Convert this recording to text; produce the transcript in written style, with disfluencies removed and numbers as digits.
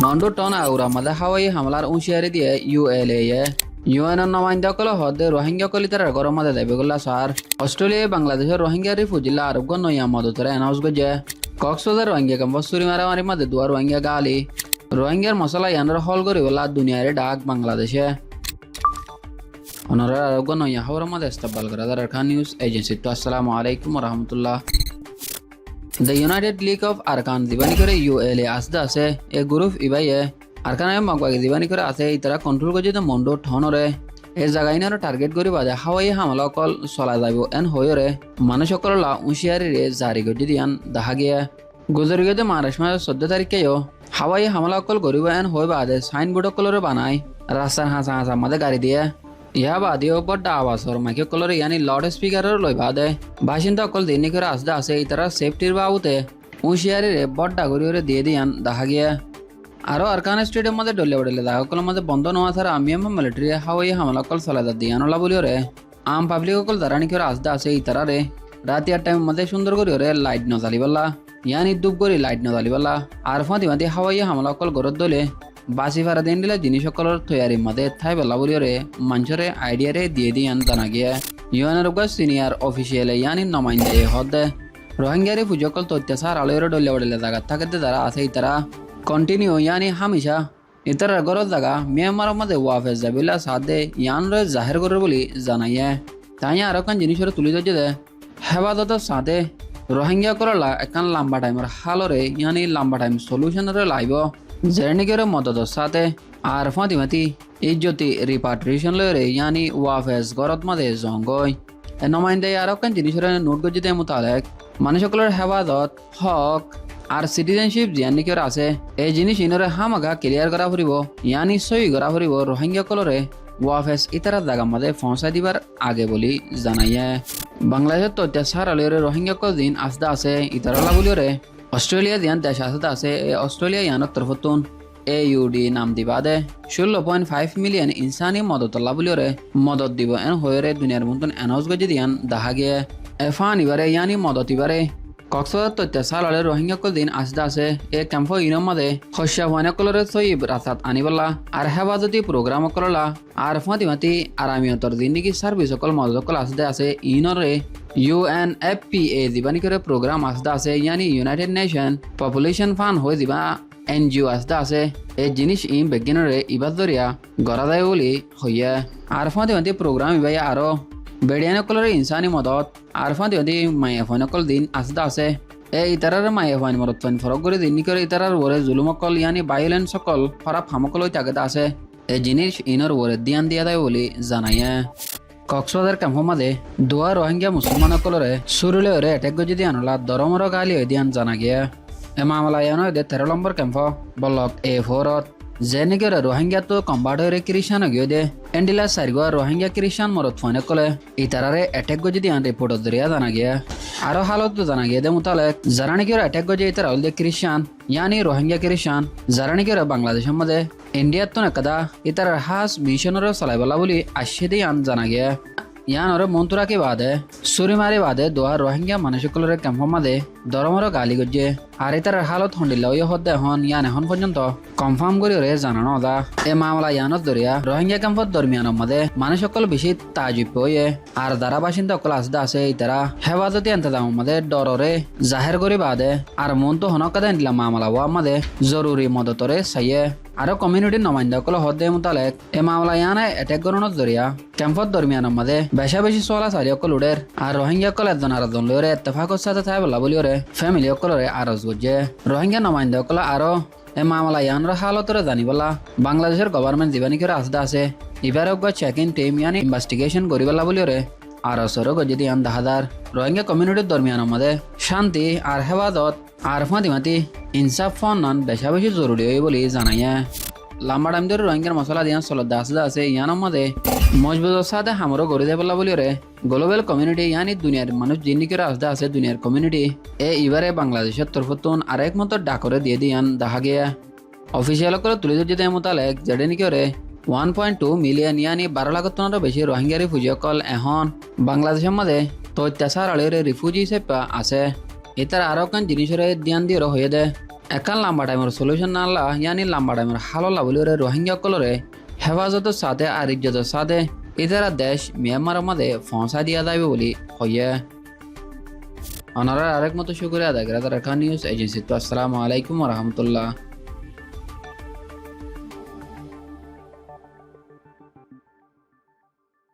মন্ডু ton আউরা মাদে হাওয়াই হামলার উঁশিয়ারি দিয়ে ইউএলএ ইউএনের নমাইন্দাকলে হদে রোহিঙ্গা কলিতার গরম মাদে দেবেগুল্লা সার অস্ট্রেলিয়ায় বাংলাদেশের রোহিঙ্গা রিফুজিল্লা আরব নয়া মদতরে অ্যানাউন্স গজে কক্সবাজার রোহিঙ্গা কম্বসুরি মারামারি মাদে দুয়ার রোহিঙ্গা গালি রোহিঙ্গার মশলা ইয়ানের হল করিবলা দুনিয়ারে ডাক বাংলাদেশে অনরা আরব নয়া হাওরা মাদে ইস্তাকবাল করা খান নিউজ এজেন্সি তো আসসালামু আলাইকুম রহমতুল্লাহ The United League of Arkan দিবানি করে ULA আসদা আছে এ গ্রুপ ইবাইয়ে আরকানে মগবাগে দিবানি করে আছে ইতারা কন্ট্রোল করে যদি মন্ডো ঠনরে এ জায়গাইনার টার্গেট করি বাদে হাওয়াই হামলা অকল চলা যাব এন হয়রে মানুষ সকল লা উশিয়ারি রে জারি করে দিয়ান দেখা গিয়া গুজরি গেতে মার্চ মাসের 14 তারিখেও হাওয়াই হামলা অকল করিব এন হই বাদে সাইনবোর্ড কলরে বানাই রাস্তার হাসা হাসা মাদে গাড়ি দিয়ে ইয়া বাদিও বড় আওয়াজর মাইকে কলরে ইয়ানি লাউড স্পিকারের লই বাদে বাসিন্দা অকল দিনে করে আসদা আছে ইতারা সেফটির বাবুতে উশিয়ারি রে বড় গরিওরে দিয়ে দিয়ান দেখা গিয়া আরো আরকান স্টেডিয়াম মধ্যে ডলে উড়লে দেখা কল মধ্যে বন্ধ নোয়া ছাড়া আমি মিলিটারি হাওয়াই হামলা কল চলা দিয়ানলা বলিও রে আম পাবলিক অকল দাঁড়ানি করে আসদা আছে ইতারা রে রাত 8 টাইম মধ্যে সুন্দর করিও রে লাইট ন জ্বালিবাল্লা ইয়ানি দুব করি লাইট ন জ্বালিবাল্লা আর ফাঁদি মাতি হাওয়াই হামলা কল গরত দলে বাসি ভাড়া দিন দিলে জিনিস সকলের তৈয়ারি মাদে থাই বেলা বলিও রে মানুষরে আইডিয়া রে দিয়ে দিয়ান জানা গিয়া ইউএনের সিনিয়র অফিসিয়াল ইয়ানি নমাইন্দে হদে রোহিঙ্গারে ফুজকল তো অত্যাচার আলোয়রে ডলে উড়লে জায়গা থাকতে যারা আছে ইতারা কন্টিনিউ ইয়ানি হামিশা ইতার গরত জায়গা মিয়ানমারের মধ্যে ওয়াফেজ যাবিলা সাদে ইয়ানরে জাহের করে বলি জানাইয়ে তাই আরো কান জিনিসরে তুলি ধরছে দে হেফাজত সাদে রোহিঙ্গা করলা একান লম্বা টাইমের হালরে ইয়ানি লম্বা টাইম সলিউশনরে লাইব জেরনিকের মদত সাথে আর ফাতিমাতি ইজ্জতি রিপাট্রিশন লরে ইয়ানি ওয়াফেজ গরত মাদে জঙ্গই নমাইন্দে আরো কান জিনিসরে নোট গজিতে মোতালেক মানুষ সকলের হেফাজত হক আর সিটিজেনশিপ জিয়ানিকের আছে এই জিনিস ইনরে হামাগা ক্লিয়ার করা ফুরিব ইয়ানি সই করা ফুরিব রোহিঙ্গা কলরে ওয়াফেজ ইতারা জায়গা মাদে পৌঁছাই দিবার আগে বলি জানাইয়ে বাংলাদেশের তো অত্যাচার আলোরে রোহিঙ্গা কল দিন আসদা আছে ইতারালা বলিওরে অস্ট্রেলিয়া দিয়ান দেশ আসতে আছে অস্ট্রেলিয়া ইয়ানোর তরফতুন AUD নাম দিবা দে 16.5 মিলিয়ন ইনসানি মদতল্লা বলিওরে মদত দিব এন হয়ে দুনিয়ার মতন এনাউন্স গজি দিয়ান দেখা গিয়ে এফান ইবারে ইয়ানি মদত ইবারে কক্সবাজার তথ্যাচার আলে রোহিঙ্গা কল দিন আসতে আছে এ ক্যাম্প ইনম মাদে শস্য ভয়নকলরে সইব রাস্তাত আনিবলা আর হেফাজতি প্রোগ্রাম করলা আর ফাতিমাতি আরামিয়তর জিন্দিগি সার্ভিস সকল মদতকল আসতে আছে ইনরে UNFPA দিবানি করে প্রোগ্রাম আসতে আছে ইয়ানি ইউনাইটেড নেশন পপুলেশন ফান্ড হয়ে দিবা NGO আসতে আছে এই জিনিস ইম বিজ্ঞানরে ইবাদ দরিয়া গড়া যায় বলি হইয়া আর ফাতিমাতি প্রোগ্রাম ইবাই আরো বেড়িয়ানকলরে ইনসানি মদত আর ফাতিমাতি মায়া ফোনকল দিন আসতে আছে এই ইতারার মায়া ফাইন মরত ফাইন ফরক করে দিন করে ইতারার ওরে জুলুমকল ইয়ানি ভায়োলেন্স সকল খারাপ হামকল তাগতে আছে এই জিনিস ইনর ওরে দিয়ান দিয়া দেয় বলি জানাইয়া কক্সবাজার ক্যাম্প মাদে দুয়া রোহিঙ্গা মুসলমানসকলরে সুরুলে ওরে এটেক গজি দিয়ে আনলা দরমর গালি হয়ে দিয়ান জানা গিয়া এ মামলা ইয়ানো দে 13 নম্বর ক্যাম্প বলক A4 জেনিকের রোহিঙ্গা তো কম্বার্ট হয়ে খ্রিস্টান গিয়ে দে এন্ডিলা সারিগা রোহিঙ্গা খ্রিস্টান মরত ফোনে কলে ইতারারে এটেক গজি দিয়ে রিপোর্ট দরিয়া জানা গিয়া আরো হালত জানা গিয়ে দে মোতালেক জারানিকের এটেক গজি ইতারা হল দে খ্রিস্টান ইয়ানি রোহিঙ্গা খ্রিস্টান জারানিকের বাংলাদেশের মধ্যে ইন্ডিয়াত তো নাকাদা ইতারার হাস মিশনের চলাইবলা বলি আসছে দিয়ে আন জানা গিয়া ইয়ানরে মন্তুরাকে বাদে সুরিমারি বাদে দোয়া রোহিঙ্গা মানুষসকলের ক্যাম্প মাদে দরমর গালি গজ্জে আর ইতার হালত হন্ডিল হদ্দে হন ইয়ান এখন পর্যন্ত কনফার্ম করে রে জানানো দা এ মামলা ইয়ানত দরিয়া রোহিঙ্গা ক্যাম্পত দরমিয়ানের মধ্যে মানুষসকল বেশি তাজিব হয়ে আর দ্বারা বাসিন্দা সকল আসদা আছে ইতারা হেফাজতি এন্তজাম মধ্যে ডররে জাহের করে বাদে আর মন তো হনকাদা দিলা মামলা ওয়া মাদে জরুরি মদতরে চাইয়ে আরো কমিউনিটির নমাইন্দাসকল হদ্দে মোতালেক এ মামলা ইয়ানে এটেক গণনত জরিয়া ক্যাম্পত দরমিয়ানের মধ্যে বেশা বেশি চলা চারি অকল উডের আর রোহিঙ্গা অকল এজন আর এজন লরে এত্তেফাকর সাথে থাই বলা বলিওরে ফ্যামিলি অকলরে আরজ গজ্জে রোহিঙ্গা নমাইন্দাসকল আরো এ মামলা ইয়ানর হালতরে জানিবলা বাংলাদেশের গভর্নমেন্ট জীবানী করে আসদা আছে এবারে চেক ইন টিম ইয়ানি ইনভেস্টিগেশন করিবলা বলিওরে আর সরো গজি দিয়ান দাহাদার রোহিঙ্গা কমিউনিটির দরমিয়ানের মধ্যে শান্তি আর হেফাজত আর ফাতিমাতি ইনসাফ ফন্নান বেশা বেশি জরুরি হয়ে বলি জানাইয়া লম্বা টাইম ধরে রোহিঙ্গার মশলা দিয়ান চলত আসদা আছে ইয়ানোর মধ্যে মজবুতের সাথে হামরও গড়ি দেবলা বলিওরে গ্লোবাল কমিউনিটি ইয়ানি দুনিয়ার মানুষ জিন্দি করে আসদা আছে দুনিয়ার কমিউনিটি এবারে বাংলাদেশের তরফতুন আরেক মতো ডাকরে দিয়ে দিয়ান দেখা গিয়া অফিসিয়াল করে তুলে ধরতে মোতালেক যেডেনি করে 1.2 মিলিয়ন ইয়ানি 12 লাখ টনেরও বেশি রোহিঙ্গা রিফিউজিসকল এখন বাংলাদেশের মধ্যে তো অত্যাচার আলের রিফিউজি হিসেবে আছে এটার আরো কান জিনিসরে ধ্যান দিয়ে হয়ে দে একান লম্বা টাইমের সলিউশন না আল্লাহ ইয়ানি লম্বা টাইমের হালল্লা বলি ওরে রোহিঙ্গা কলরে হেফাজতের সাথে আর ইজ্জতের সাথে ইতারা দেশ মিয়ানমারের মধ্যে পৌঁছা দিয়া যাবে বলি কইয়ে ওনারা আরেক মতো শুক্রিয়া আদায় করে তারা নিউজ এজেন্সি। তো আসসালামু আলাইকুম রহমতুল্লাহ।